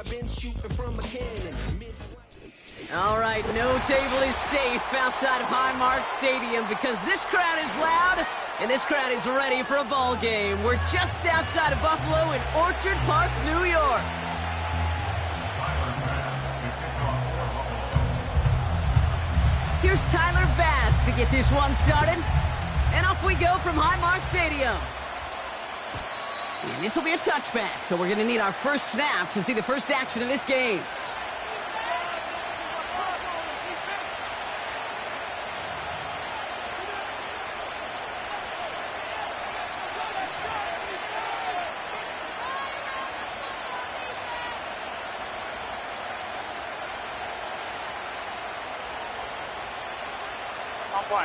been shooting from a cannon. All right, no table is safe outside of Highmark Stadium because this crowd is loud and this crowd is ready for a ball game. We're just outside of Buffalo in Orchard Park, New York. Here's Tyler Bass to get this one started. And off we go from Highmark Stadium. And this will be a touchback, so we're going to need our first snap to see the first action of this game.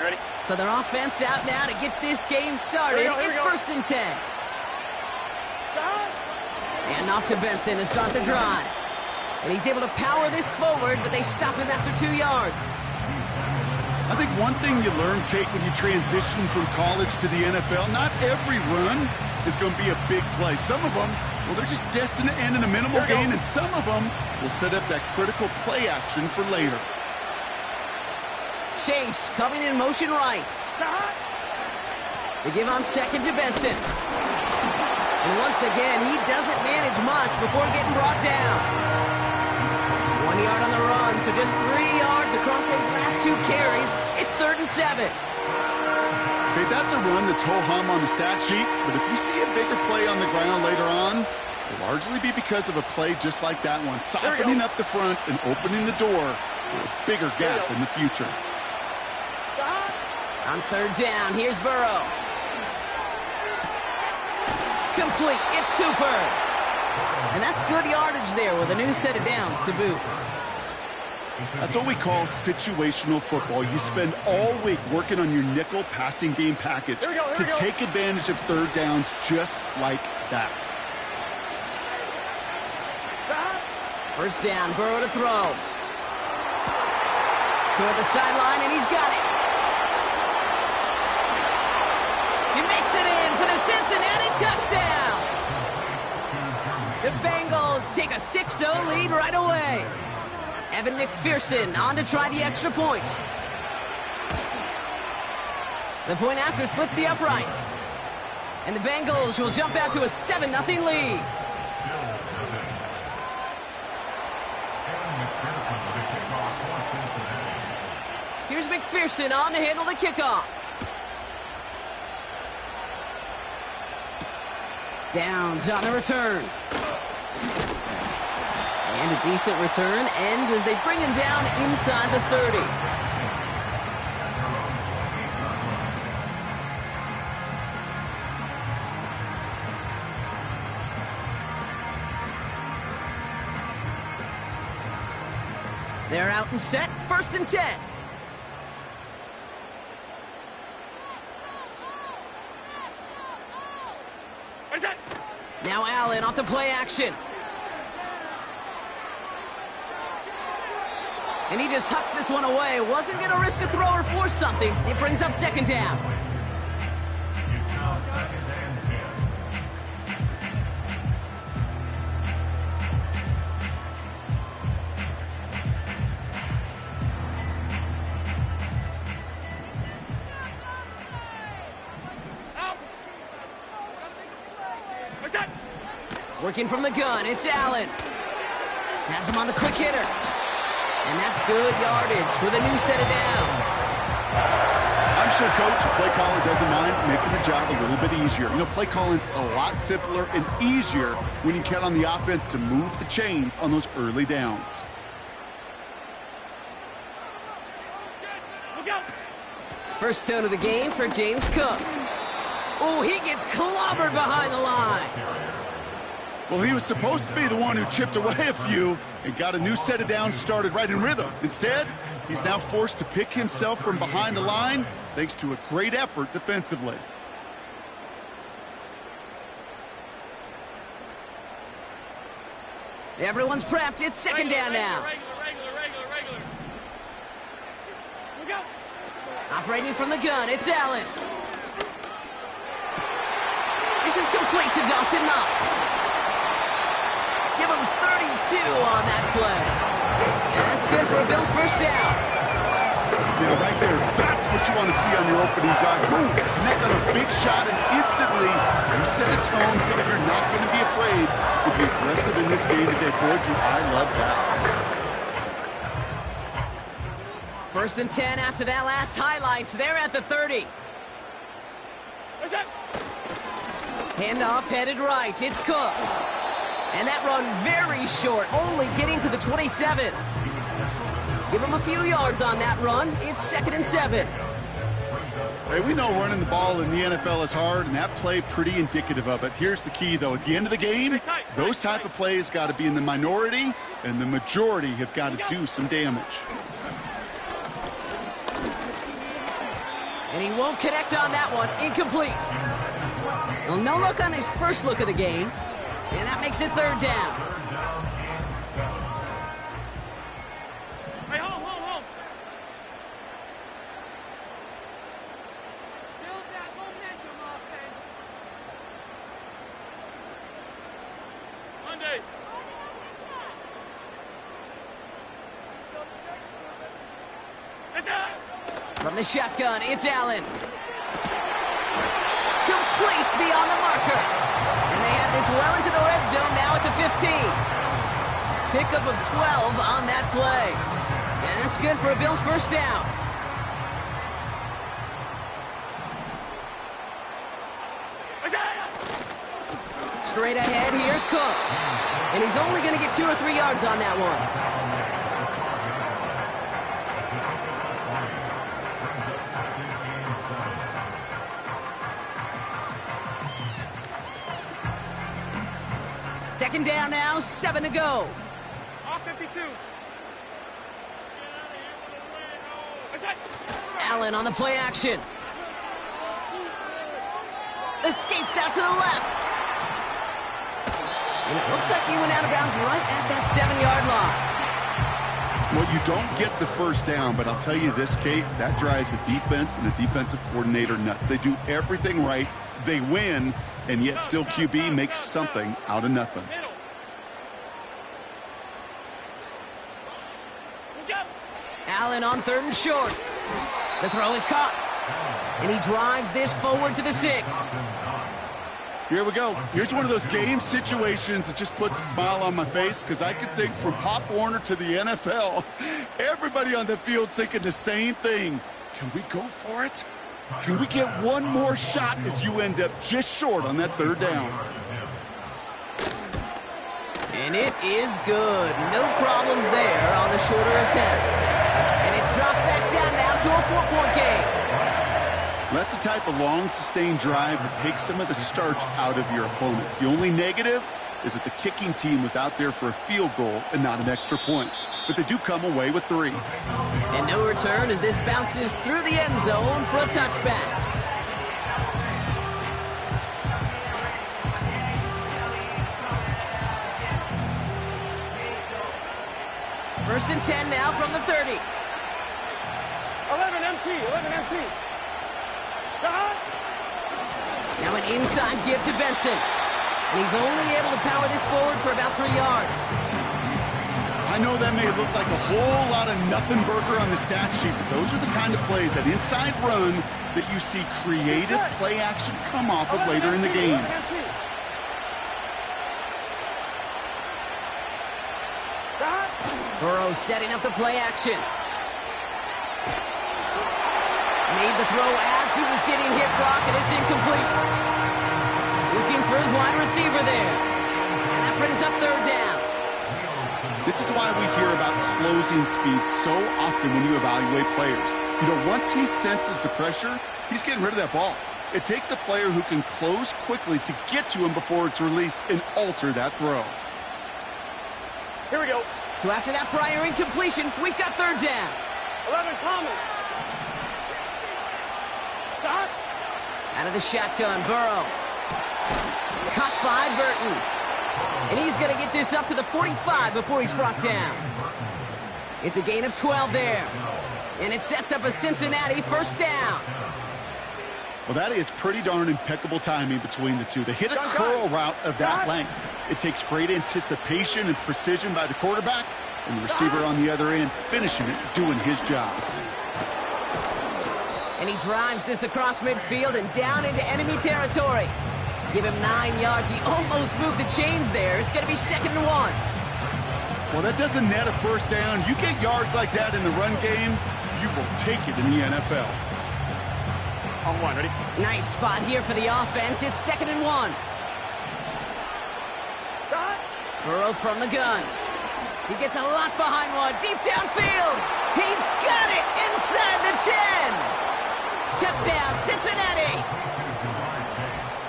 Ready? So their offense out now to get this game started. It's 1st and 10. And off to Benson to start the drive. And he's able to power this forward, but they stop him after 2 yards. I think one thing you learn, Kate, when you transition from college to the NFL, not every run is going to be a big play. Some of them, well, they're just destined to end in a minimal gain, and some of them will set up that critical play action for later. Chase coming in motion right. They give on second to Benson. And once again, he doesn't manage much before getting brought down. 1 yard on the run, so just 3 yards across those last 2 carries. It's 3rd and 7. Okay, that's a run that's ho-hum on the stat sheet, but if you see a bigger play on the ground later on, it'll largely be because of a play just like that one, softening up the front and opening the door for a bigger gap in the future. On 3rd down, here's Burrow. Complete, it's Cooper. And that's good yardage there with a new set of downs to boot. That's what we call situational football. You spend all week working on your nickel passing game package to take advantage of 3rd downs just like that. 1st down, Burrow to throw. Toward the sideline, and he's got it. He makes it in for the Cincinnati touchdown. The Bengals take a 6-0 lead right away. Evan McPherson on to try the extra point. The point after splits the uprights. And the Bengals will jump out to a 7-0 lead. Here's McPherson on to handle the kickoff. Downs on the return. And a decent return ends as they bring him down inside the 30. They're out and set, 1st and 10. Now Allen off the play action. And he just hucks this one away. Wasn't going to risk a throw or force something. It brings up 2nd down. Working from the gun, it's Allen. Has him on the quick hitter. And that's good yardage with a new set of downs. I'm sure Coach, play caller doesn't mind making the job a little bit easier. You know, play calling's a lot simpler and easier when you count on the offense to move the chains on those early downs. First tone of the game for James Cook. Oh, he gets clobbered behind the line. Well, he was supposed to be the one who chipped away a few and got a new set of downs started right in rhythm. Instead, he's now forced to pick himself from behind the line thanks to a great effort defensively. Everyone's prepped. It's 2nd down now. Regular. Go. Operating from the gun, it's Allen. This is complete to Dawson Knox. Give him 32 on that play. And that's good for a Bills first down. Yeah, right there. That's what you want to see on your opening drive. Boom! Connect on a big shot, and instantly you set a tone that you're not going to be afraid to be aggressive in this game today. Boy, do I love that. First and 10 after that last highlights. They're at the 30. Handoff headed right. It's Cook. And that run very short, only getting to the 27. Give him a few yards on that run. It's 2nd and 7. Hey, we know running the ball in the NFL is hard, and that play pretty indicative of it. Here's the key, though. At the end of the game, those type of plays got to be in the minority, and the majority have got to do some damage. And he won't connect on that one. Incomplete. Well, no look on his first look of the game. And that makes it 3rd down. Hey, home. Build that momentum offense. Monday. From the shotgun, it's Allen. Complete beyond the marker. And they have this well into the red zone now at the 15. Pickup of 12 on that play. And that's good for a Bills first down. Straight ahead, here's Cook. And he's only going to get 2 or 3 yards on that one. Second down now, 7 to go. Off 52. Allen on the play action. Escapes out to the left. And it looks like he went out of bounds right at that 7-yard line. Well, you don't get the first down, but I'll tell you this, Kate, that drives the defense and the defensive coordinator nuts. They do everything right. They win, and yet still QB makes something out of nothing. Allen on 3rd and short. The throw is caught. And he drives this forward to the 6. Here we go. Here's one of those game situations that just puts a smile on my face, because I can think from Pop Warner to the NFL, everybody on the field thinking the same thing. Can we go for it? Can we get one more shot as you end up just short on that 3rd down? And it is good. No problems there on the shorter attempt. And it's dropped back down now to a 4-point game. That's the type of long, sustained drive that takes some of the starch out of your opponent. The only negative is that the kicking team was out there for a field goal and not an extra point. But they do come away with 3. And no return as this bounces through the end zone for a touchback. First and 10 now from the 30. 11 MT. Now an inside give to Benson. And he's only able to power this forward for about 3 yards. I know that may look like a whole lot of nothing burger on the stat sheet, but those are the kind of plays, that inside run, that you see creative play action come off of later in the game. Burrow setting up the play action. Made the throw as he was getting hit, Brock, and it's incomplete. Looking for his wide receiver there. And that brings up 3rd down. This is why we hear about closing speed so often when you evaluate players. You know, once he senses the pressure, he's getting rid of that ball. It takes a player who can close quickly to get to him before it's released and alter that throw. Here we go. So after that prior incompletion, we've got 3rd down. 11 Thomas. Stop. Out of the shotgun, Burrow. Caught by Burton. And he's going to get this up to the 45 before he's brought down. It's a gain of 12 there. And it sets up a Cincinnati first down. Well, that is pretty darn impeccable timing between the two. To hit a curl route of that length, It takes great anticipation and precision by the quarterback, and the receiver on the other end finishing it, doing his job. And he drives this across midfield and down into enemy territory. Give him 9 yards. He almost moved the chains there. It's going to be 2nd and 1. Well, that doesn't net a first down. You get yards like that in the run game, you will take it in the NFL. On one, ready? Nice spot here for the offense. It's 2nd and 1. Burrow from the gun. He gets a lot behind one. Deep downfield. He's got it inside the 10. Touchdown, Cincinnati.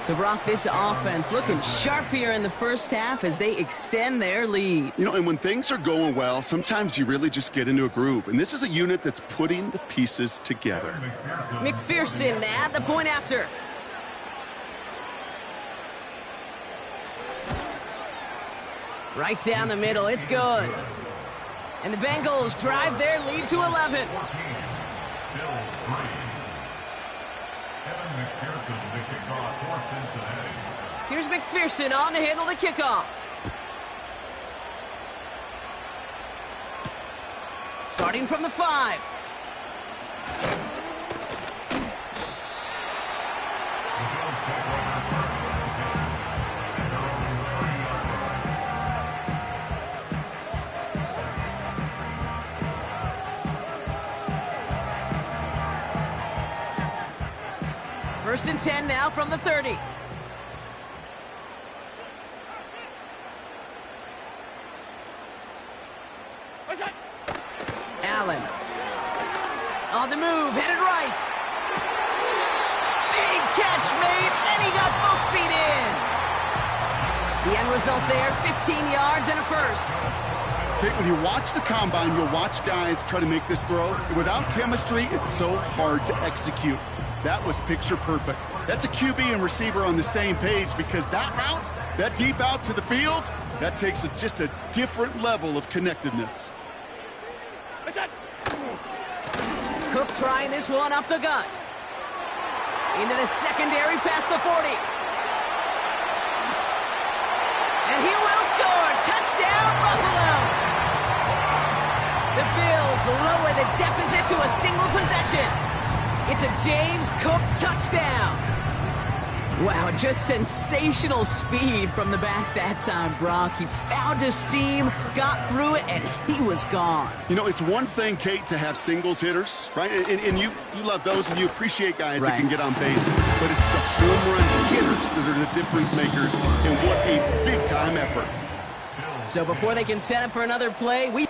So, Brock, this offense looking sharp here in the first half as they extend their lead. You know, and when things are going well, sometimes you really just get into a groove. And this is a unit that's putting the pieces together. McPherson at the point after. Right down the middle, it's good. And the Bengals drive their lead to 11. Here's McPherson on to handle the kickoff. Starting from the 5. First and 10 now from the 30. Allen. On the move, headed right. Big catch made, and he got both feet in. The end result there, 15 yards and a first. Okay, when you watch the combine, you'll watch guys try to make this throw. Without chemistry, it's so hard to execute. That was picture perfect. That's a QB and receiver on the same page because that route, that deep out to the field, that takes just a different level of connectedness. Cook trying this one up the gut. Into the secondary past the 40. And he will score. Touchdown, Buffalo. The Bills lower the deficit to a single possession. It's a James Cook touchdown. Wow, just sensational speed from the back that time, Brock. He found a seam, got through it, and he was gone. You know, it's one thing, Kate, to have singles hitters, right? And you love those, and you appreciate guys that can get on base. But it's the home run hitters that are the difference makers, and what a big-time effort. So before they can set up for another play, we've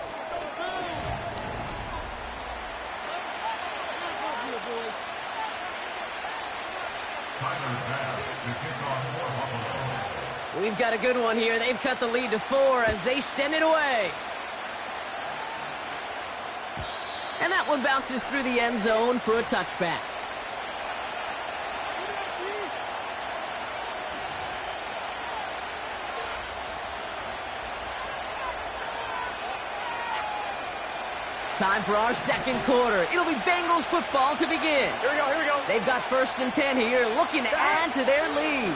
got a good one here. They've cut the lead to 4 as they send it away. And that one bounces through the end zone for a touchback. Time for our second quarter. It'll be Bengals football to begin. Here we go, here we go. They've got 1st and 10 here, looking to add to their lead.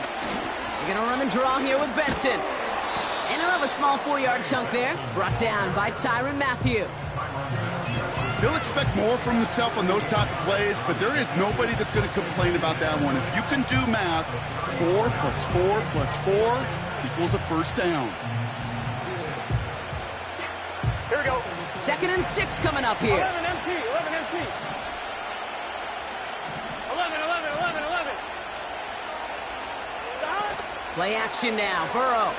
They're going to run the draw here with Benson. And he'll have a small 4-yard chunk there, brought down by Tyrann Mathieu. He'll expect more from himself on those type of plays, but there is nobody that's going to complain about that one. If you can do math, 4 plus 4 plus 4 equals a first down. Here we go. 2nd and 6 coming up here. 11 MT, 11 MT. 11, 11, 11, 11. Play action now, Burrow.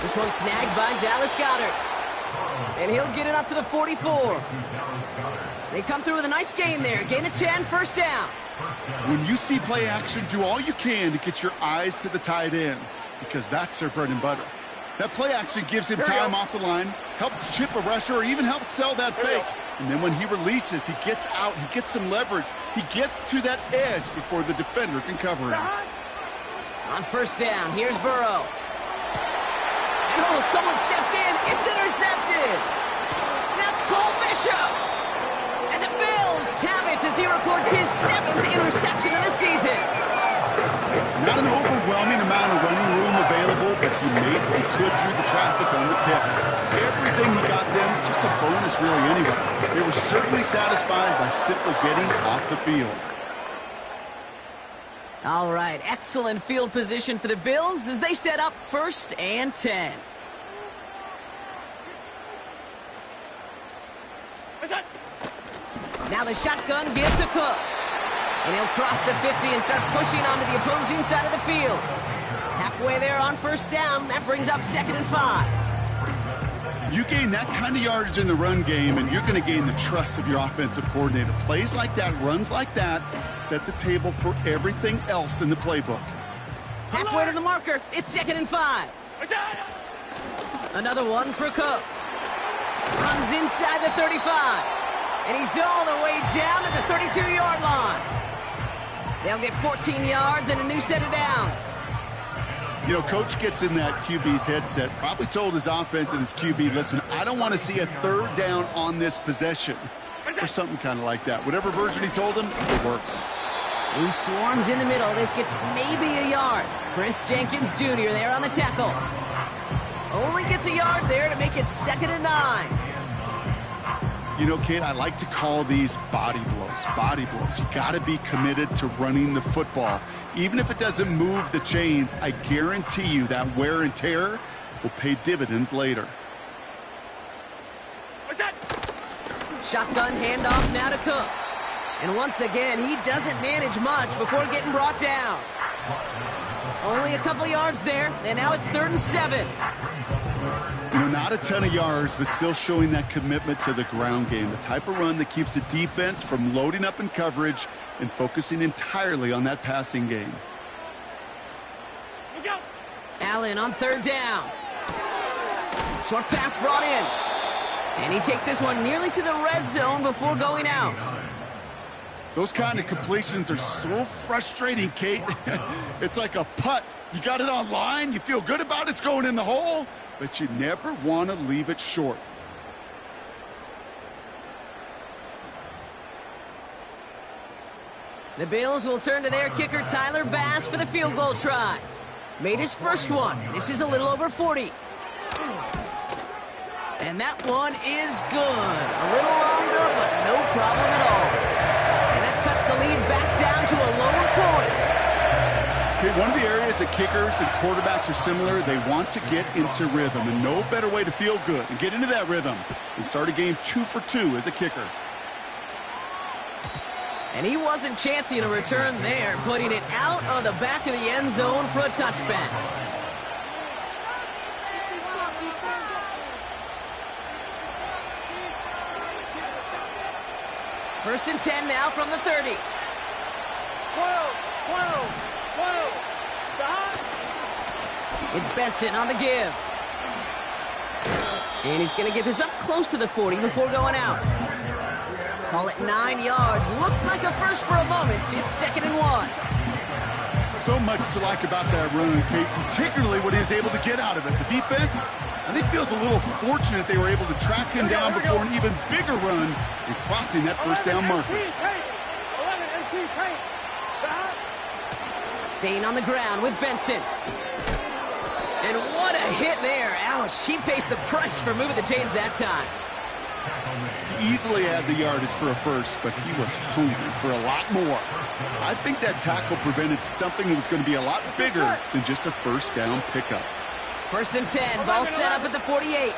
This one snagged by Dallas Goedert. And he'll get it up to the 44. They come through with a nice gain there. Gain of 10, first down. When you see play action, do all you can to get your eyes to the tight end because that's their bread and butter. That play action gives him time off the line, helps chip a rusher, or even helps sell that fake. And then when he releases, he gets out, he gets some leverage. He gets to that edge before the defender can cover him. On first down, here's Burrow. And oh, someone stepped in. It's intercepted. That's Cole Bishop. And the Bills have it as he records his 7th interception of the season. Not an overwhelming amount of running room he made what he could through the traffic on the pick. Everything he got them, just a bonus really anyway. They were certainly satisfied by simply getting off the field. All right, excellent field position for the Bills as they set up 1st and 10. Now the shotgun give to Cook. And he'll cross the 50 and start pushing onto the opposing side of the field. Halfway there on 1st down, that brings up 2nd and 5. You gain that kind of yardage in the run game, and you're going to gain the trust of your offensive coordinator. Plays like that, runs like that, set the table for everything else in the playbook. Halfway to the marker, it's 2nd and 5. Another one for Cook. Runs inside the 35. And he's all the way down to the 32-yard line. They'll get 14 yards and a new set of downs. You know, Coach gets in that QB's headset, probably told his offense and his QB, listen, I don't want to see a 3rd down on this possession. Or something kind of like that. Whatever version he told him, it worked. He swarms in the middle. This gets maybe a yard. Chris Jenkins Jr. there on the tackle. Only gets a yard there to make it 2nd and 9. You know, Kate, I like to call these body blows. Body blows. You got to be committed to running the football. Even if it doesn't move the chains, I guarantee you that wear and tear will pay dividends later. Shotgun handoff now to Cook. And once again, he doesn't manage much before getting brought down. Only a couple yards there, and now it's 3rd and 7. You know, not a ton of yards, but still showing that commitment to the ground game. The type of run that keeps the defense from loading up in coverage and focusing entirely on that passing game. Allen on 3rd down. Short pass brought in. And he takes this one nearly to the red zone before going out. Those kind of completions are so frustrating, Kate. It's like a putt. You got it on line, you feel good about it, it's going in the hole, but you never want to leave it short. The Bills will turn to their kicker, Tyler Bass, for the field goal try. Made his first one. This is a little over 40. And that one is good. A little longer, but no problem at all. And that cuts the lead back down to a lone point. Okay, one of the areas that kickers and quarterbacks are similar, they want to get into rhythm. And no better way to feel good and get into that rhythm than start a game 2 for 2 as a kicker. And he wasn't chancing a return there, putting it out of the back of the end zone for a touchback. First and 10 now from the 30. 12, 12, 12. It's Benson on the give. And he's going to get this up close to the 40 before going out. Call it 9 yards. Looks like a first for a moment. It's 2nd and 1. So much to like about that run, Kate, particularly what he was able to get out of it. The defense, I think, feels a little fortunate they were able to track him down before an even bigger run and crossing that first down marker. 11 NC paint. Staying on the ground with Benson. And what a hit there. Ouch, she pays the price for moving the chains that time. He easily had the yardage for a first, but he was hungry for a lot more. I think that tackle prevented something that was going to be a lot bigger than just a first down pickup. First and 10, ball set up at the 48.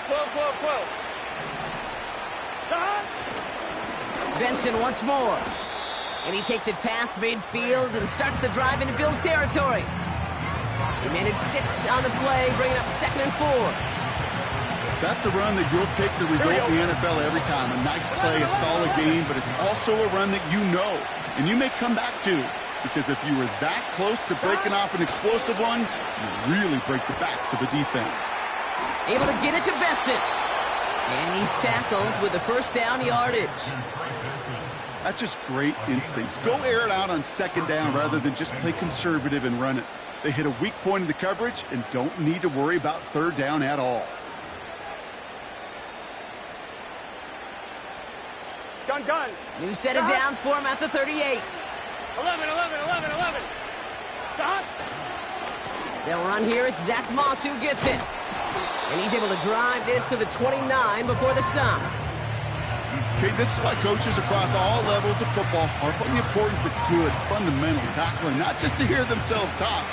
12, 12, 12. Benson once more. And he takes it past midfield and starts the drive into Bills territory. He managed 6 on the play, bringing up 2nd and 4. That's a run that you'll take the result in the NFL every time. A nice play, a solid game, but it's also a run that you know and you may come back to, because if you were that close to breaking off an explosive one, you really break the backs of a defense. Able to get it to Benson. And he's tackled with the first down yardage. That's just great instincts. Go air it out on 2nd down rather than just play conservative and run it. They hit a weak point in the coverage and don't need to worry about 3rd down at all. Gun. New set of downs for him at the 38. 11, 11, 11, 11. They'll run here. It's Zach Moss who gets it. And he's able to drive this to the 29 before the stop. Okay, this is why coaches across all levels of football harp on the importance of good, fundamental tackling, not just to hear themselves talk.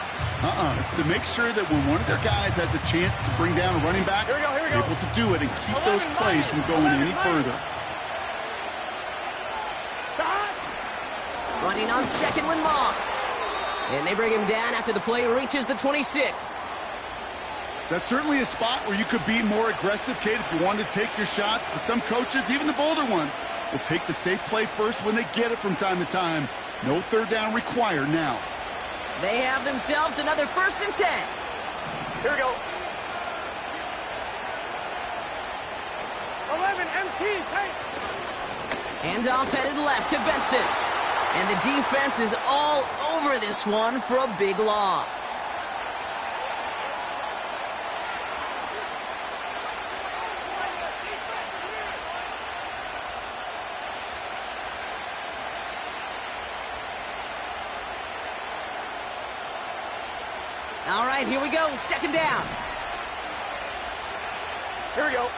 It's to make sure that when one of their guys has a chance to bring down a running back, here we go. able to do it and keep those plays from going any further. Running on second with Moss. And they bring him down after the play reaches the 26. That's certainly a spot where you could be more aggressive, Kate, if you wanted to take your shots. But some coaches, even the bolder ones, will take the safe play first when they get it from time to time. No third down required now. They have themselves another 1st and 10. Here we go. 11, MT, paint. Handoff headed left to Benson. And the defense is all over this one for a big loss. All right, here we go. 2nd down. Here we go.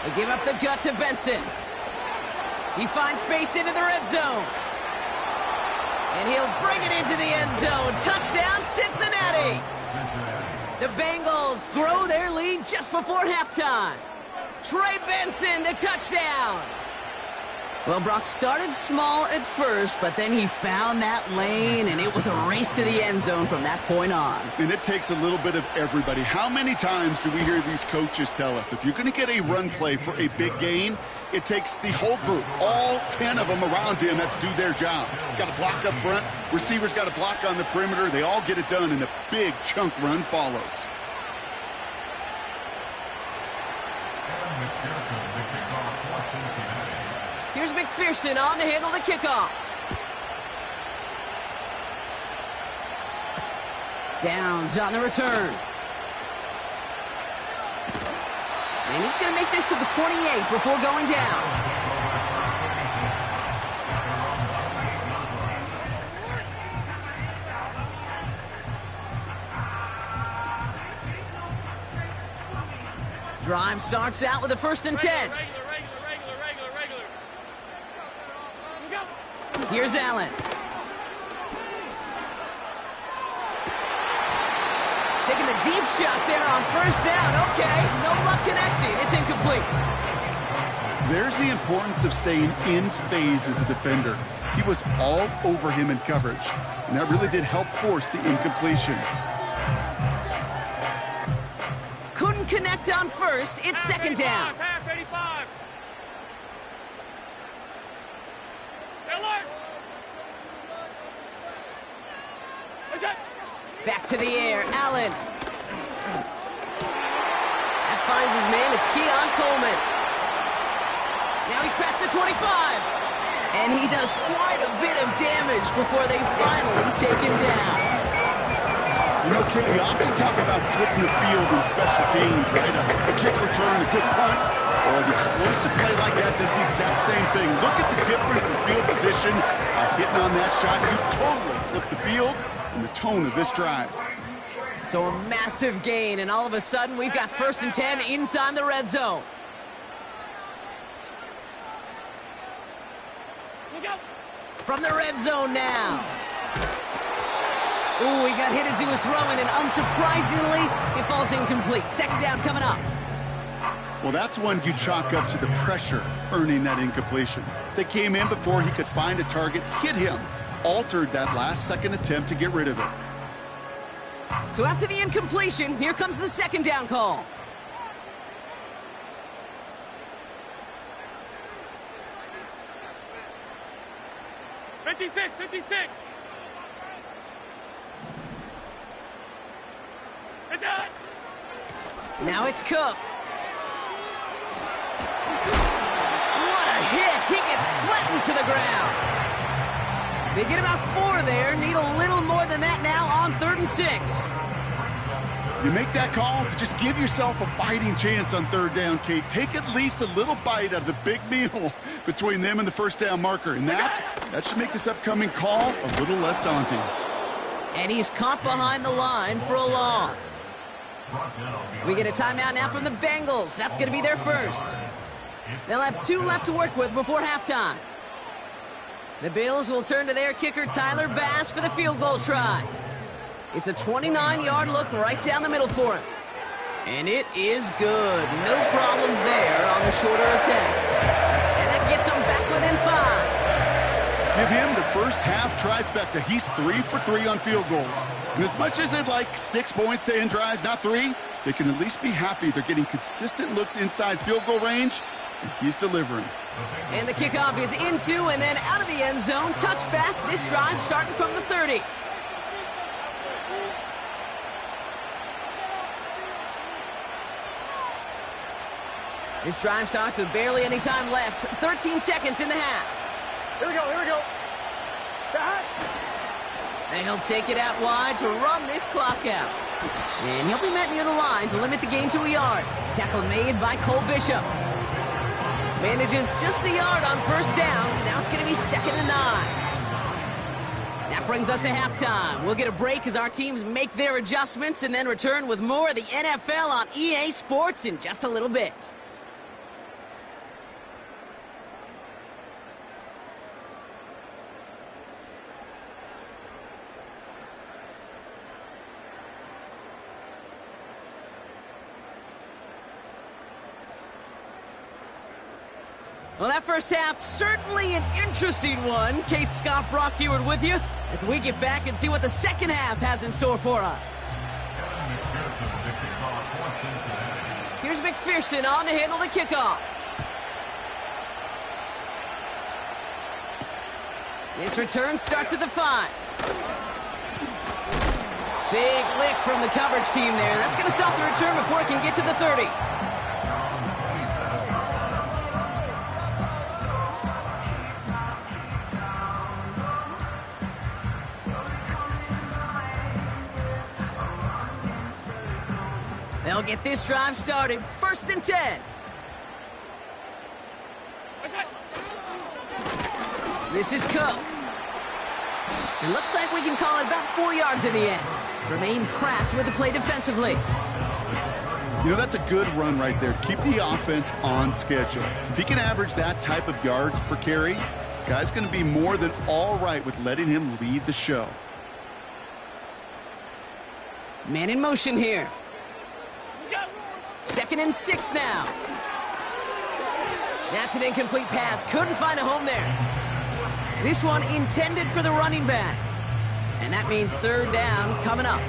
They give up the gut to Benson. He finds space into the red zone. And he'll bring it into the end zone. Touchdown, Cincinnati. The Bengals grow their lead just before halftime. Trey Benson, the touchdown. Well, Brock started small at first, but then he found that lane, and it was a race to the end zone from that point on. And it takes a little bit of everybody. How many times do we hear these coaches tell us, if you're going to get a run play for a big gain, it takes the whole group, all 10 of them around him have to do their job. Got to block up front, receivers got to block on the perimeter. They all get it done, and a big chunk run follows. Here's McPherson on to handle the kickoff. Downs on the return. And he's going to make this to the 28 before going down. Drive starts out with a 1st and 10. Regular. Here's Allen. Taking a deep shot there on 1st down. Okay, no luck connecting. It's incomplete. There's the importance of staying in phase as a defender. He was all over him in coverage, and that really did help force the incompletion. Couldn't connect on 1st. It's 2nd down. Pass 85. Back to the air, Allen. That finds his man, it's Keon Coleman. Now he's past the 25. And he does quite a bit of damage before they finally take him down. You know, Kate, we often talk about flipping the field in special teams, right? A kick return, a good punt, or an explosive play like that does the exact same thing. Look at the difference in field position. Hitting on that shot, you've totally flipped the field and the tone of this drive. So a massive gain, and all of a sudden we've got 1st and 10 inside the red zone. From the red zone now. Ooh, he got hit as he was throwing, and unsurprisingly, it falls incomplete. 2nd down coming up. Well, that's one you chalk up to the pressure earning that incompletion. They came in before he could find a target, hit him, altered that last-second attempt to get rid of it. So after the incompletion, here comes the 2nd down call. Fifty-six. It's out. Now it's Cook. What a hit! He gets flattened to the ground. They get about 4 there. Need a little more than that now on 3rd and 6. You make that call to just give yourself a fighting chance on 3rd down, Kate. Take at least a little bite out of the big meal between them and the 1st down marker. And that should make this upcoming call a little less daunting. And he's caught behind the line for a loss. We get a timeout now from the Bengals. That's going to be their first. They'll have 2 left to work with before halftime. The Bills will turn to their kicker, Tyler Bass, for the field goal try. It's a 29-yard look right down the middle for him. And it is good. No problems there on the shorter attempt. And that gets him back within 5. Give him the first half trifecta. He's 3 for 3 on field goals. And as much as they'd like 6 points to end drives, not 3, they can at least be happy they're getting consistent looks inside field goal range, and he's delivering. And the kickoff is into and then out of the end zone. Touchback. This drive starting from the 30. This drive starts with barely any time left. 13 seconds in the half. Here we go, here we go. And he'll take it out wide to run this clock out. And he'll be met near the line to limit the gain to a yard. Tackle made by Cole Bishop. Manages just a yard on first down. Now it's going to be 2nd and 9. That brings us to halftime. We'll get a break as our teams make their adjustments and then return with more of the NFL on EA Sports in just a little bit. Well, that first half, certainly an interesting one. Kate, Scott, Brock Ewart with you as we get back and see what the second half has in store for us. Here's McPherson on to handle the kickoff. This return starts at the 5. Big lick from the coverage team there. That's going to stop the return before it can get to the 30. They'll get this drive started. 1st and 10. This is Cook. It looks like we can call it about 4 yards in the end. Jermaine Pratt with the play defensively. You know, that's a good run right there. Keep the offense on schedule. If he can average that type of yards per carry, this guy's going to be more than all right with letting him lead the show. Man in motion here. 2nd and 6 now. That's an incomplete pass. Couldn't find a home there. This one intended for the running back. And that means 3rd down coming up.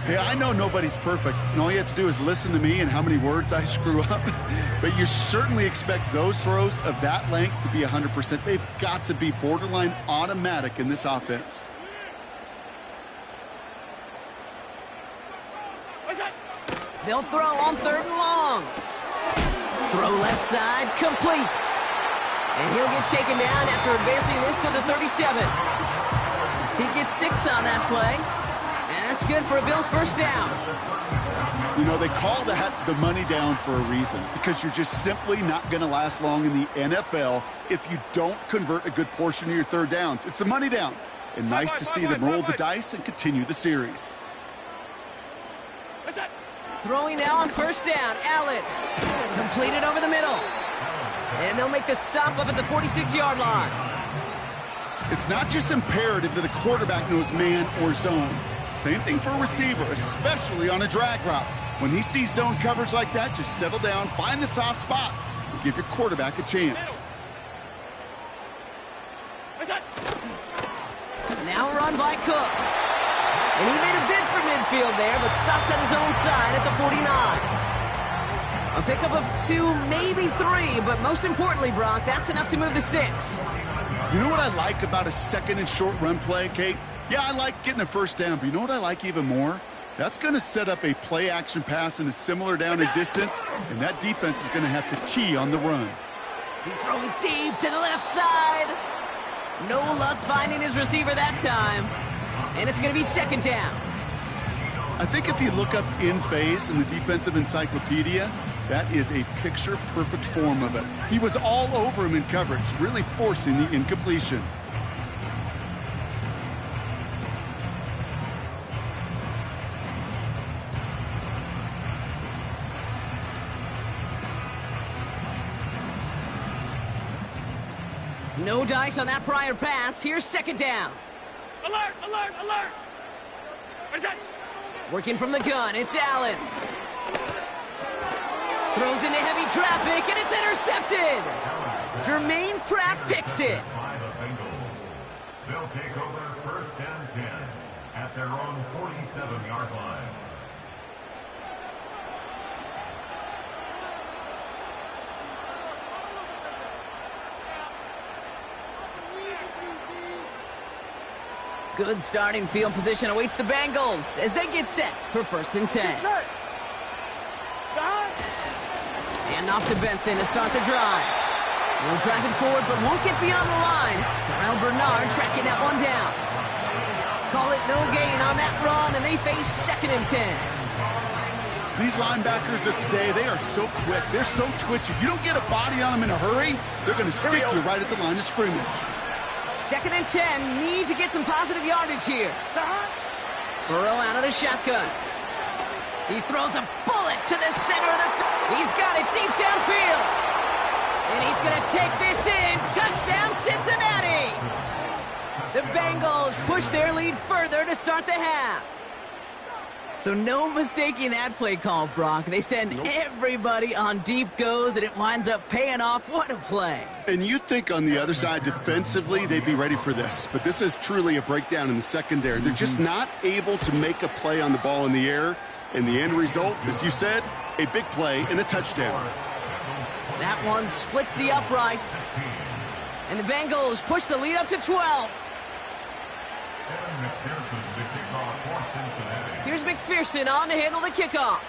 Hey, I know nobody's perfect, and all you have to do is listen to me and how many words I screw up. But you certainly expect those throws of that length to be 100%. They've got to be borderline automatic in this offense. They'll throw on 3rd and long. Throw left side, complete. And he'll get taken down after advancing this to the 37. He gets 6 on that play. And that's good for a Bills first down. You know, they call that the money down for a reason, because you're just simply not going to last long in the NFL if you don't convert a good portion of your 3rd downs. It's the money down. And nice to see them roll the dice and continue the series. Throwing now on 1st down. Allen. Completed over the middle. And they'll make the stop up at the 46-yard line. It's not just imperative that a quarterback knows man or zone. Same thing for a receiver, especially on a drag route. When he sees zone coverage like that, just settle down, find the soft spot, and give your quarterback a chance. Now run by Cook. And he made a bid for midfield there, but stopped on his own side at the 49. A pickup of 2, maybe 3, but most importantly, Brock, that's enough to move the sticks. You know what I like about a 2nd and short run play, Kate? Yeah, I like getting a 1st down, but you know what I like even more? That's going to set up a play-action pass in a similar down and distance, and that defense is going to have to key on the run. He's throwing deep to the left side. No luck finding his receiver that time. And it's going to be 2nd down. I think if you look up in phase in the defensive encyclopedia, that is a picture-perfect form of it. He was all over him in coverage, really forcing the incompletion. No dice on that prior pass. Here's second down. Alert, alert, alert. What is that? Working from the gun, it's Allen. Throws into heavy traffic, and it's intercepted. Jermaine Pratt picks it. By the Bengals. They'll take over first and 10 at their own 47-yard line. Good starting field position awaits the Bengals as they get set for first and 10. And off to Benson to start the drive. He'll drive it forward, but won't get beyond the line. Terrell Bernard tracking that one down. Call it no gain on that run, and they face second and 10. These linebackers of today, they are so quick. They're so twitchy. You don't get a body on them in a hurry, they're going to stick you right at the line of scrimmage. Second and 10, need to get some positive yardage here. Burrow out of the shotgun. He throws a bullet to the center of the field. He's got it deep downfield. And he's going to take this in. Touchdown, Cincinnati. The Bengals push their lead further to start the half. So no mistaking that play call, Brock. They send everybody on deep goes, and it winds up paying off. What a play. And you'd think on the other side, defensively, they'd be ready for this. But this is truly a breakdown in the secondary. They're just not able to make a play on the ball in the air. And the end result, as you said, a big play and a touchdown. That one splits the uprights. And the Bengals push the lead up to 12. Here's McPherson on to handle the kickoff.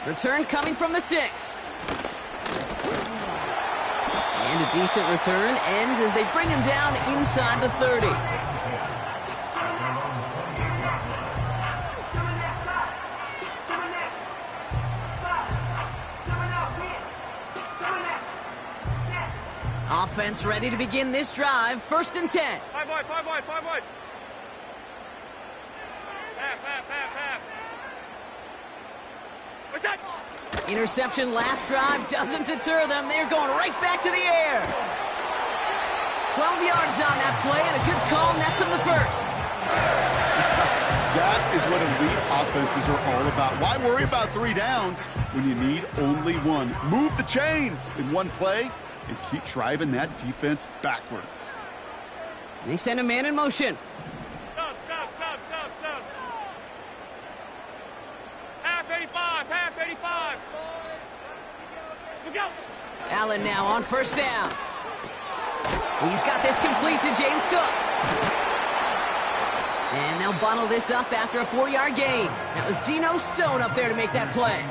Return coming from the 6. And a decent return ends as they bring him down inside the 30. Offense ready to begin this drive. First and 10. 5 wide, 5 wide, 5 wide. Half. What's that? Interception last drive doesn't deter them. They're going right back to the air. 12 yards on that play and a good call nets them the first. That is what elite offenses are all about. Why worry about 3 downs when you need only one? Move the chains in one play and keep driving that defense backwards. They send a man in motion. Sub. Half 85. Look out. Allen now on first down. He's got this complete to James Cook. And they'll bottle this up after a 4-yard gain. That was Geno Stone up there to make that play.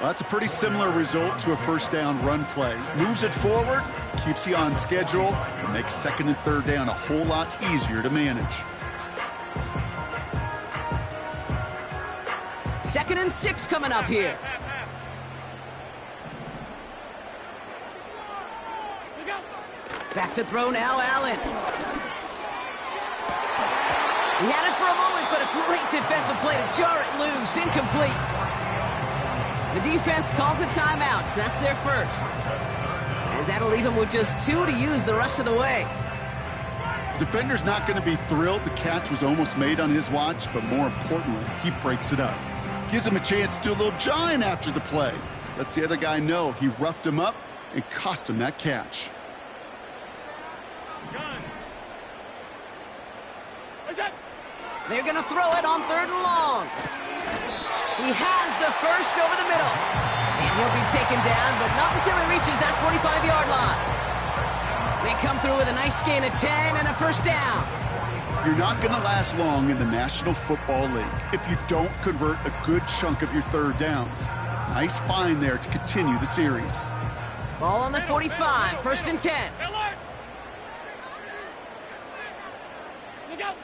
Well, that's a pretty similar result to a first down run play. Moves it forward, keeps you on schedule, and makes second and third down a whole lot easier to manage. Second and 6 coming up here. Look out. Back to throw now, Allen. He had it for a moment, but a great defensive play to jar it loose. Incomplete. The defense calls a timeout, so that's their first. As that'll leave him with just 2 to use the rest of the way. Defender's not going to be thrilled the catch was almost made on his watch, but more importantly, he breaks it up. Gives him a chance to do a little jawing after the play. Lets the other guy know he roughed him up and cost him that catch. Gun. What's that? They're going to throw it on 3rd and long. He has the first over the middle. And he'll be taken down, but not until he reaches that 45-yard line. They come through with a nice gain of 10 and a first down. You're not going to last long in the National Football League if you don't convert a good chunk of your 3rd downs. Nice find there to continue the series. Ball on the 45, first and 10. Alert. Look out.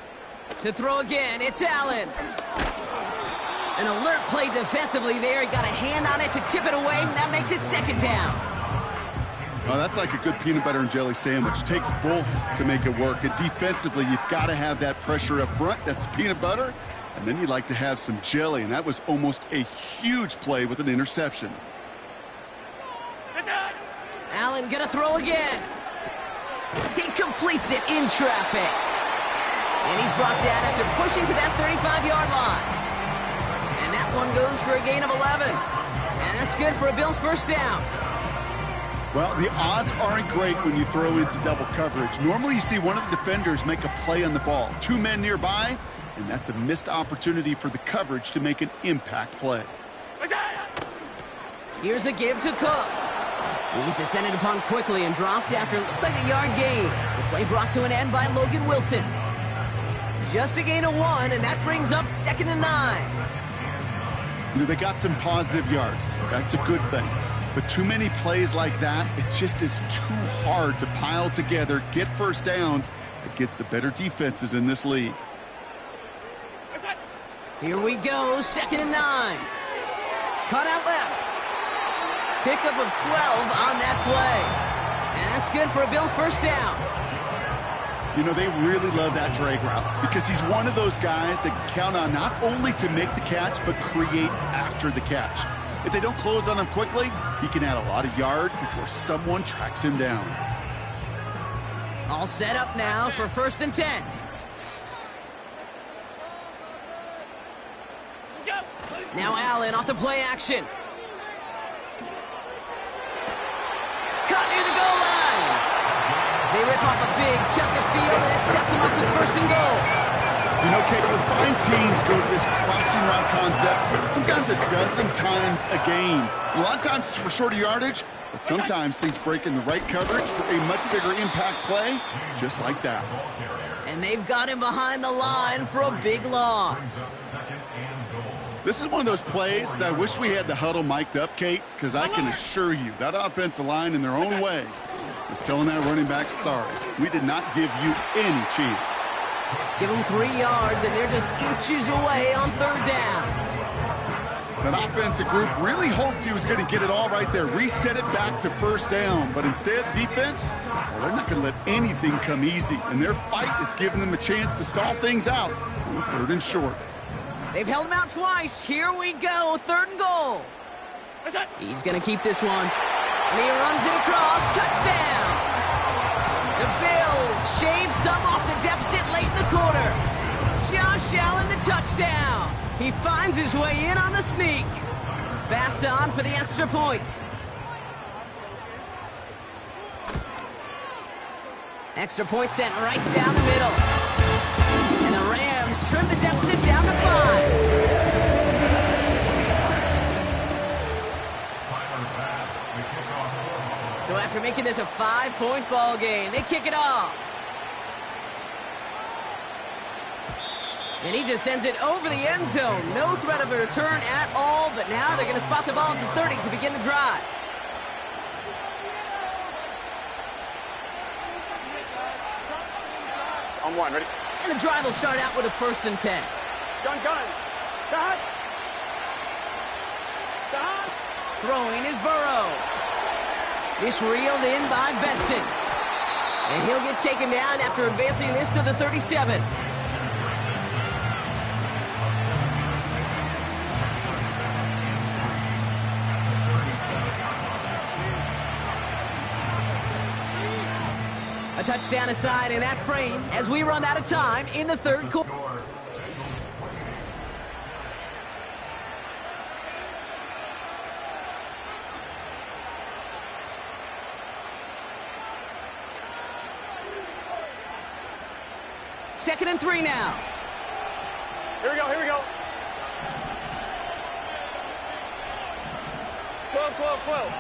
To throw again, it's Allen. An alert play defensively there. He got a hand on it to tip it away, and that makes it second down. Well, that's like a good peanut butter and jelly sandwich. It takes both to make it work. And defensively, you've got to have that pressure up front. That's peanut butter. And then you'd like to have some jelly. And that was almost a huge play with an interception. Allen gonna throw again. He completes it in traffic. And he's brought down after pushing to that 35-yard line. And that one goes for a gain of 11. And that's good for a Bills first down. Well, the odds aren't great when you throw into double coverage. Normally you see one of the defenders make a play on the ball. Two men nearby, and that's a missed opportunity for the coverage to make an impact play. Here's a give to Cook. He's descended upon quickly and dropped after looks like a yard gain. The play brought to an end by Logan Wilson. Just a gain of 1, and that brings up 2nd and 9. You know, they got some positive yards. That's a good thing. But too many plays like that, it just is too hard to pile together, get first downs against the better defenses in this league. Here we go, 2nd and 9. Cut out left. Pickup of 12 on that play. And that's good for a Bills first down. You know, they really love that drag route because he's one of those guys that can count on not only to make the catch, but create after the catch. If they don't close on him quickly, he can add a lot of yards before someone tracks him down. All set up now for 1st and 10. Now Allen off the play action. Cut near the goal line. They rip off a big chunk of field, and it sets them up with 1st and goal. You know, Kate, we'll find teams go to this crossing route concept sometimes a dozen times a game. A lot of times it's for shorter yardage, but sometimes things break in the right coverage for a much bigger impact play, just like that. And they've got him behind the line for a big loss. This is one of those plays that I wish we had the huddle mic'd up, Kate, because I can assure you that offensive line in their own way is telling that running back, sorry, we did not give you any chance. Give them 3 yards, and they're just inches away on 3rd down. That offensive group really hoped he was going to get it all right there, reset it back to 1st down. But instead, the defense, well, they're not going to let anything come easy. And their fight is giving them a chance to stall things out on 3rd and short. They've held him out twice. Here we go, 3rd and goal. He's going to keep this one. And he runs it across. Touchdown! The Bills shave some off the deficit late in the quarter. Josh Allen, the touchdown. He finds his way in on the sneak. Pass on for the extra point. Extra point sent right down the middle. And the Rams trim the deficit down to 5. So after making this a 5-point ball game, they kick it off. And he just sends it over the end zone. No threat of a return at all, but now they're going to spot the ball at the 30 to begin the drive. On 1, ready? And the drive will start out with a 1st and 10. Gun. Stop. Throwing is Burrow. This reeled in by Benson. And he'll get taken down after advancing this to the 37. A touchdown aside in that frame as we run out of time in the 3rd quarter. Second and 3 now. Here we go. 12.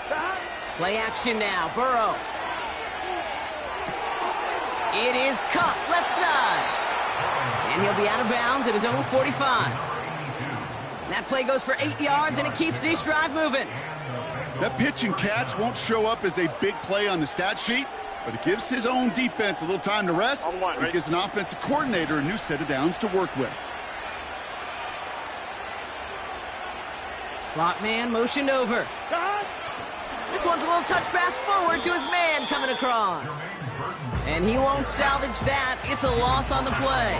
Stop. Play action now. Burrow. It is cut left side. And he'll be out of bounds at his own 45. That play goes for 8 yards, and it keeps this drive moving. That pitch and catch won't show up as a big play on the stat sheet, but it gives his own defense a little time to rest. It gives an offensive coordinator a new set of downs to work with. Slot man motioned over. This one's a little touch pass forward to his man coming across. And he won't salvage that. It's a loss on the play.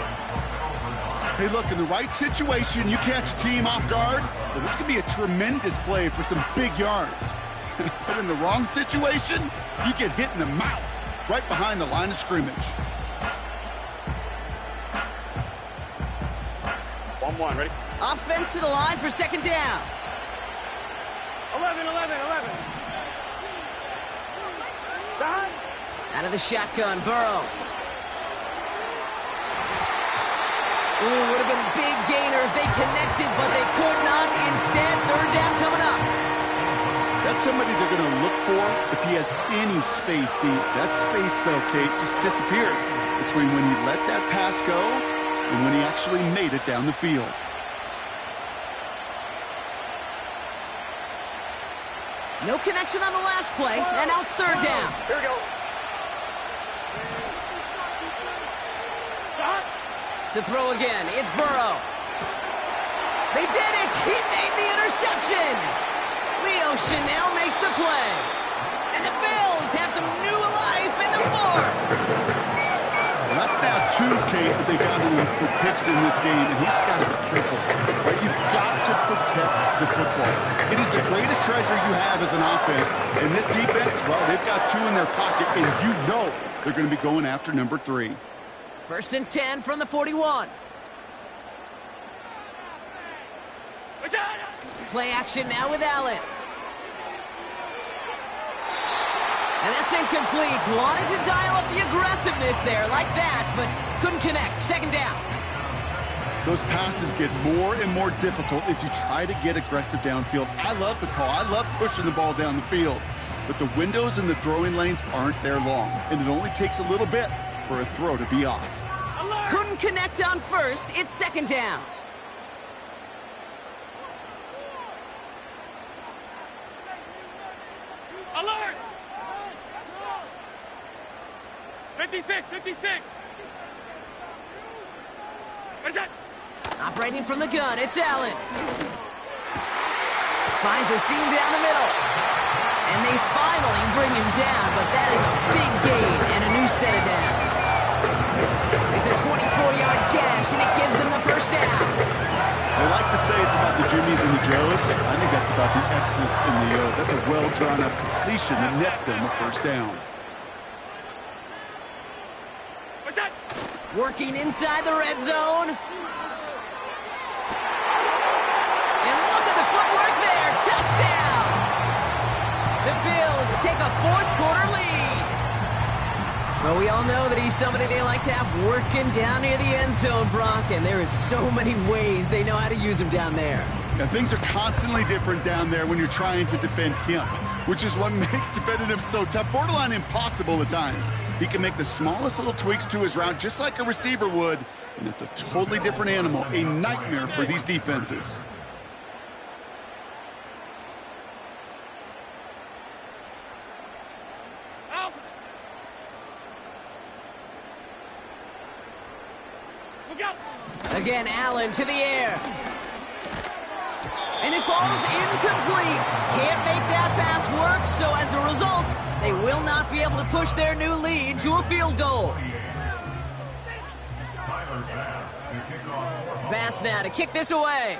Hey, look, in the right situation, you catch a team off guard, well, this could be a tremendous play for some big yards. But in the wrong situation, you get hit in the mouth right behind the line of scrimmage. 1-1, ready? Offense to the line for second down. 11. Behind. Out of the shotgun, Burrow. Ooh, would have been a big gainer if they connected, but they could not. Instead, third down coming up. That's somebody they're going to look for if he has any space deep. That space, though, Kate, just disappeared between when he let that pass go and when he actually made it down the field. No connection on the last play, and now it's third down. Here we go. To throw again, it's Burrow. They did it! He made the interception! Leo Chanel makes the play. And the Bills have some new life in the fourth. Well, that's now 2, Kate, that they got him for picks in this game, and he's got to be careful. Right? You've got to protect the football. It is the greatest treasure you have as an offense. And this defense, well, they've got 2 in their pocket, and you know they're going to be going after number 3. First and 10 from the 41. Play action now with Allen. And that's incomplete. Wanted to dial up the aggressiveness there like that, but couldn't connect. Second down. Those passes get more and more difficult as you try to get aggressive downfield. I love the call. I love pushing the ball down the field. But the windows in the throwing lanes aren't there long, and it only takes a little bit for a throw to be off. Couldn't connect on first. It's second down. Alert! 56. Operating from the gun, it's Allen. Finds a seam down the middle. And they finally bring him down, but that is a big gain and a new set of downs. It's a 24-yard gash, and it gives them the first down. They like to say it's about the Jimmies and the Joes. I think that's about the X's and the O's. That's a well-drawn-up completion that nets them a first down. What's that? Working inside the red zone. And look at the footwork there. Touchdown. The Bills take a fourth-quarter lead. Well, we all know that he's somebody they like to have working down near the end zone, Brock, and there is so many ways they know how to use him down there. Now, things are constantly different down there when you're trying to defend him, which is what makes defending him so tough, borderline impossible at times. He can make the smallest little tweaks to his route just like a receiver would, and it's a totally different animal, a nightmare for these defenses. Again, Allen to the air. And it falls incomplete. Can't make that pass work, so as a result, they will not be able to push their new lead to a field goal. Bass now to kick this away.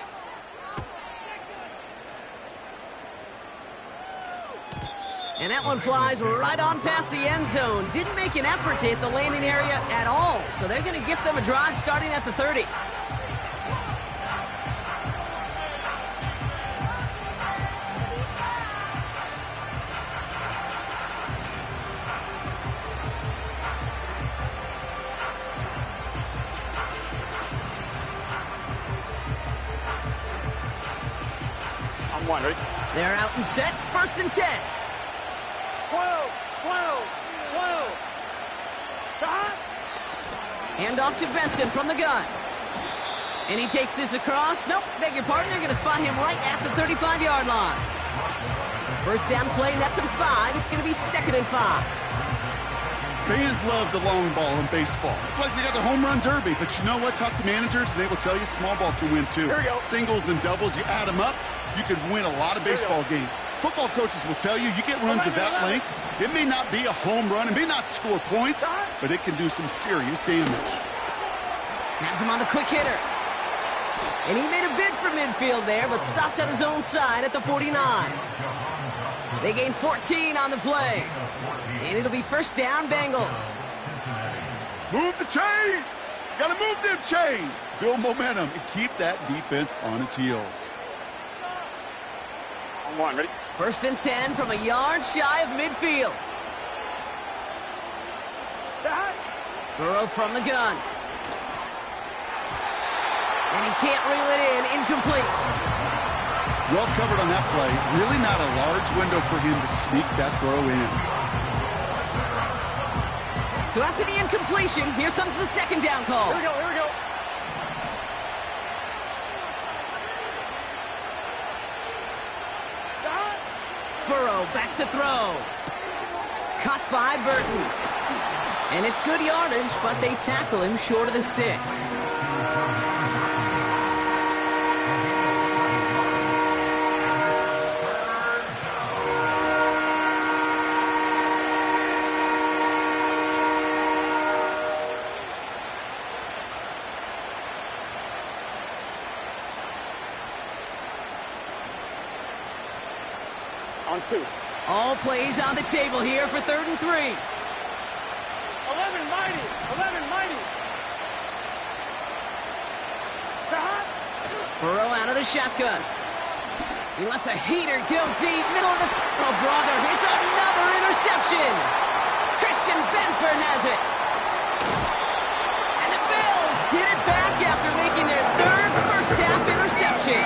And that one flies right on past the end zone. Didn't make an effort to hit the landing area at all. So they're going to gift them a drive starting at the 30. On 1, ready? They're out and set. First and 10. 12. Hand off to Benson from the gun. And he takes this across. Nope, beg your pardon. They're going to spot him right at the 35-yard line. First down play, nets him 5. It's going to be second and 5. Fans love the long ball in baseball. It's like they got the home run derby. But you know what? Talk to managers, and they will tell you small ball can win too. Here we go. Singles and doubles, you add them up, you could win a lot of baseball games. Football coaches will tell you get runs of that length. It may not be a home run. It may not score points, but it can do some serious damage. Has him on the quick hitter. And he made a bid for midfield there, but stopped on his own side at the 49. They gained 14 on the play. And it'll be first down, Bengals. Move the chains! Gotta move them chains! Build momentum and keep that defense on its heels. On one, ready? First and 10 from a yard shy of midfield. Burrow from the gun. And he can't reel it in. Incomplete. Well covered on that play. Really not a large window for him to sneak that throw in. So after the incompletion, here comes the second down call. Here we go, here we go. Burrow back to throw. Caught by Burton. And it's good yardage, but they tackle him short of the sticks. On two. All plays on the table here for 3rd and 3. 11 mighty. 11 mighty. Burrow out of the shotgun. He lets a heater go deep. Middle of the... Oh, brother. It's another interception. Christian Benford has it. And the Bills get it back after making their 3rd first-half interception.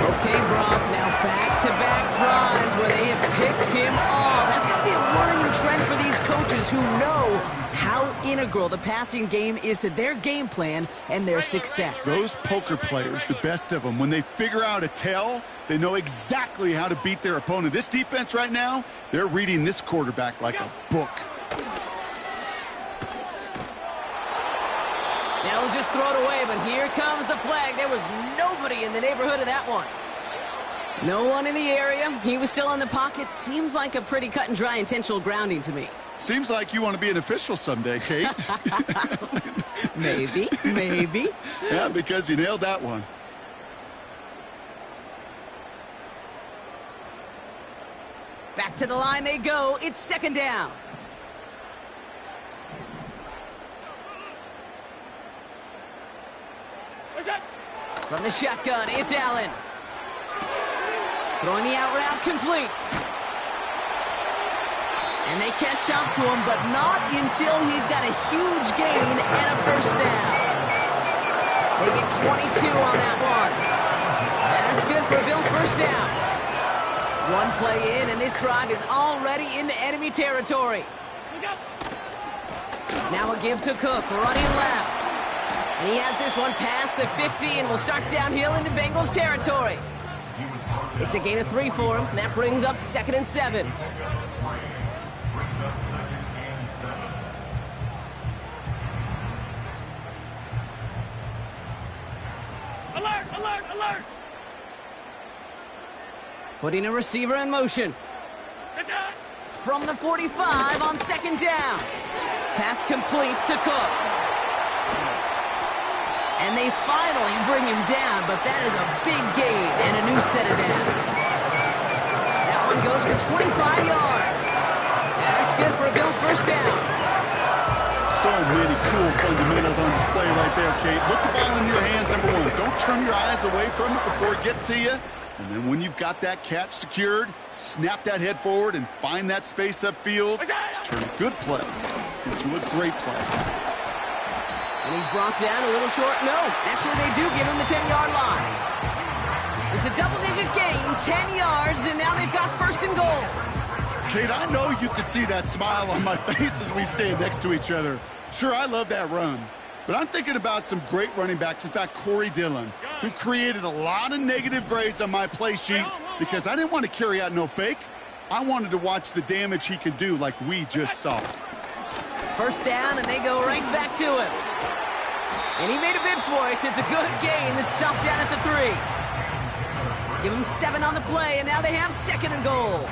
Okay, Brock, now back-to-back drives where they have picked him off. That's got to be a worrying trend for these coaches who know how integral the passing game is to their game plan and their success. Those poker players, the best of them, when they figure out a tell, they know exactly how to beat their opponent. This defense right now, they're reading this quarterback like a book. They'll just throw it away, but here comes the flag. There was nobody in the neighborhood of that one. No one in the area. He was still in the pocket. Seems like a pretty cut and dry intentional grounding to me. Seems like you want to be an official someday, Kate. Maybe, maybe. Yeah, because you nailed that one. Back to the line they go. It's 2nd down. From the shotgun, it's Allen. Throwing the out route complete. And they catch up to him, but not until he's got a huge gain and a first down. They get 22 on that one. That's good for a Bills first down. One play in, and this drive is already into enemy territory. Now a give to Cook, running left. And he has this one past the 50 and will start downhill into Bengals territory. It's a gain of 3 for him. That brings up 2nd and 7. Alert, alert, alert. Putting a receiver in motion. From the 45 on 2nd down. Pass complete to Cook. And they finally bring him down, but that is a big gain and a new set of downs. That one goes for 25 yards. And that's good for a Bills first down. So many cool fundamentals on display right there, Kate. Put the ball in your hands, number one. Don't turn your eyes away from it before it gets to you. And then when you've got that catch secured, snap that head forward and find that space upfield to turn a good play into a great play. And he's brought down a little short. No, actually they do give him the 10-yard line. It's a double-digit gain, 10 yards, and now they've got 1st and goal. Kate, I know you can see that smile on my face as we stand next to each other. Sure, I love that run. But I'm thinking about some great running backs. In fact, Corey Dillon, who created a lot of negative grades on my play sheet because I didn't want to carry out no fake. I wanted to watch the damage he could do like we just saw. First down, and they go right back to him. And he made a bid for it. It's a good gain that's stopped down at the 3. Give him 7 on the play, and now they have 2nd and goal.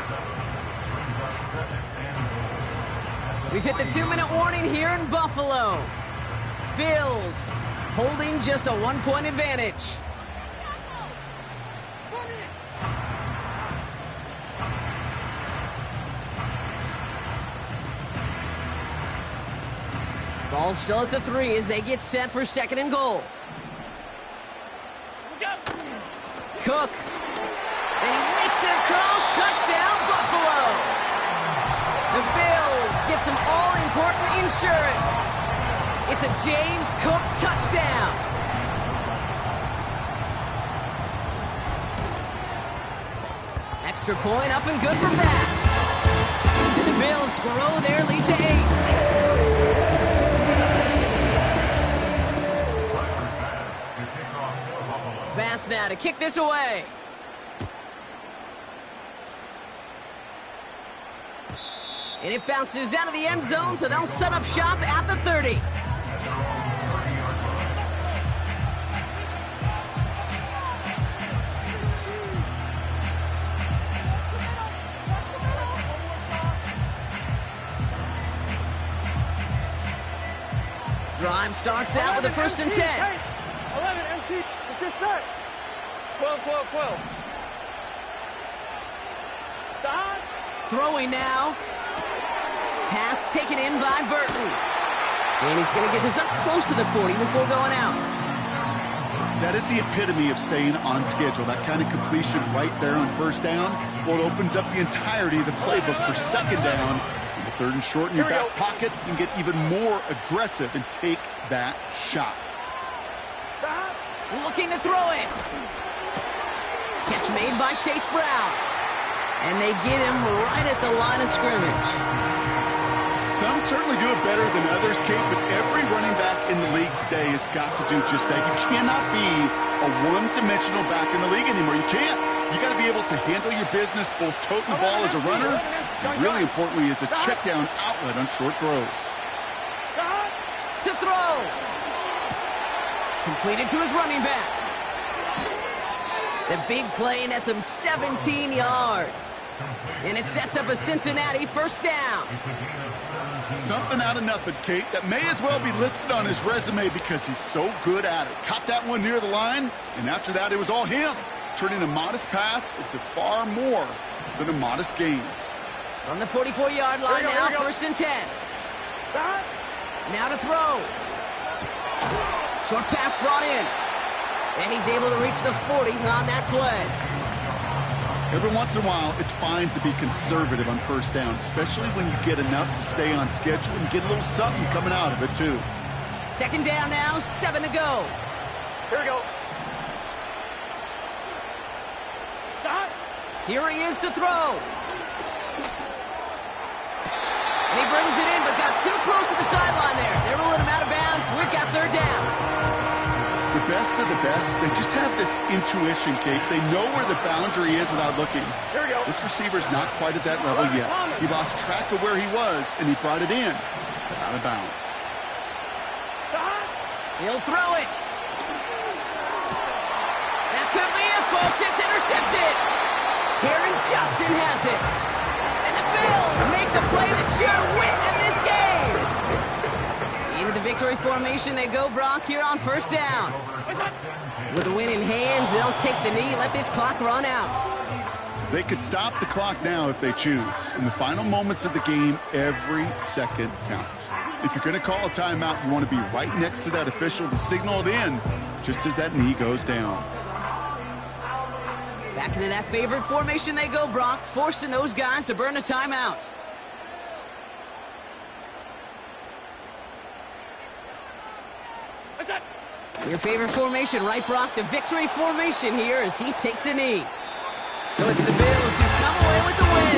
We've hit the 2-minute warning here in Buffalo. Bills Holding just a 1-point advantage. Ball still at the 3 as they get set for 2nd and goal. Cook. And he makes it across. Touchdown, Buffalo. The Bills get some all-important insurance. It's a James Cook touchdown. Extra point up and good for Bass. And the Bills grow their lead to 8. Bass now to kick this away. And it bounces out of the end zone, so they'll set up shop at the 30. Drive starts out with a 1st and 10. 11 MT, it's your set. 12. Stop. Throwing now. Pass taken in by Burton. And he's going to get this up close to the 40 before going out. That is the epitome of staying on schedule. That kind of completion right there on 1st down. Well, it opens up the entirety of the playbook for 2nd down. And the 3rd and short in your back pocket. You can get even more aggressive and take that shot. Looking to throw it. Catch made by Chase Brown. And they get him right at the line of scrimmage. Some certainly do it better than others, Kate, but every running back in the league today has got to do just that. You cannot be a one-dimensional back in the league anymore. You can't. You got to be able to handle your business, both tote the ball as a runner, and really importantly as a check-down outlet on short throws. To throw. Completed to his running back. The big play nets him 17 yards. And it sets up a Cincinnati 1st down. Something out of nothing, Kate, that may as well be listed on his resume because he's so good at it. Caught that one near the line, and after that it was all him. Turning a modest pass into far more than a modest gain. From the 44-yard line now, 1st and 10. Now to throw. Short pass brought in. And he's able to reach the 40 on that play. Every once in a while, it's fine to be conservative on 1st down, especially when you get enough to stay on schedule and get a little something coming out of it, too. 2nd down now, 7 to go. Here we go. Stop. Here he is to throw. And he brings it in, but got too close to the sideline there. They ruled him out of bounds. We've got 3rd down. The best of the best, they just have this intuition, Kate. They know where the boundary is without looking. Here we go. This receiver's not quite at that level yet. He lost track of where he was, and he brought it in, but out of bounds. He'll throw it. That could be it, folks. It's intercepted. Taron Johnson has it. And the Bills make the play that should win them this game. Into the victory formation they go, Brock, here on 1st down. With the win in hands, they'll take the knee, let this clock run out. They could stop the clock now if they choose. In the final moments of the game, every second counts. If you're going to call a timeout, you want to be right next to that official to signal it in, just as that knee goes down. Back into that favorite formation they go, Brock, forcing those guys to burn a timeout. Your favorite formation, right, Brock? The victory formation here as he takes a knee. So it's the Bills who come away with the win.